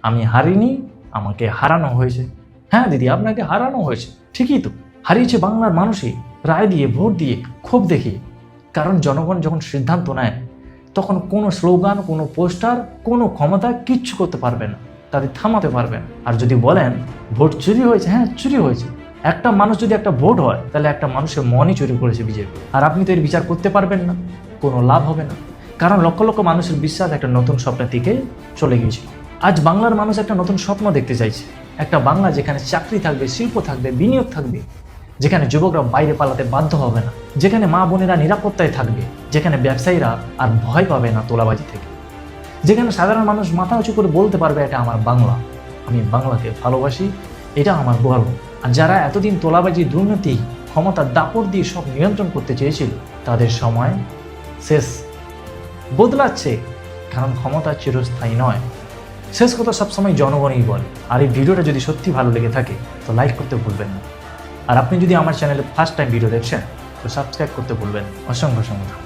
আমি হারিনি, আমাকে হারানো হয়েছে। হ্যাঁ দিদি, আপনাকে হারানো হয়েছে, ঠিকই তো। হারিয়েছে বাংলার মানুষই, রায় দিয়ে, ভোট দিয়ে, ক্ষোভ দেখিয়ে। কারণ জনগণ যখন সিদ্ধান্ত নেয় তখন কোনো স্লোগান, কোনো পোস্টার, কোনো ক্ষমতা কিচ্ছু করতে পারবে না, তাদের থামাতে পারবে না। আর যদি বলেন ভোট চুরি হয়েছে, হ্যাঁ চুরি হয়েছে। একটা মানুষ যদি একটা ভোট হয়, তাহলে একটা মানুষের মনই চুরি করেছে বিজেপি। আর আপনি তো এর বিচার করতে পারবেন না, কোনো লাভ হবে না। কারণ লক্ষ লক্ষ মানুষের বিশ্বাস একটা নতুন স্বপ্নের দিকে চলে গিয়েছিল। আজ বাংলার মানুষ একটা নতুন স্বপ্ন দেখতে চাইছে, একটা বাংলা যেখানে চাকরি থাকবে, শিল্প থাকবে, বিনিয়োগ থাকবে, যেখানে যুবকরা বাইরে পালাতে বাধ্য হবে না, যেখানে মা বোনেরা নিরাপত্তায় থাকবে, যেখানে ব্যবসায়ীরা আর ভয় পাবে না তোলাবাজি থেকে, যেখানে সাধারণ মানুষ মাথা উঁচু করে বলতে পারবে এটা আমার বাংলা, আমি বাংলাকে ভালোবাসি, এটা আমার গর্ব। আর যারা এতদিন তোলাবাজি, দুর্নীতি, ক্ষমতার দাপট দিয়ে সব নিয়ন্ত্রণ করতে চেয়েছিল, তাদের সময় শেষ। বদলাচ্ছে, কারণ ক্ষমতা চিরস্থায়ী নয়। শেষ কথা সবসময় জনগণই বলে। আর এই ভিডিওটা যদি সত্যি ভালো লেগে থাকে তো লাইক করতে ভুলবেন না। আর আপনি যদি আমার চ্যানেলে ফার্স্ট টাইম ভিডিও দেখছেন তো সাবস্ক্রাইব করতে ভুলবেন না। অসংখ্য ধন্যবাদ।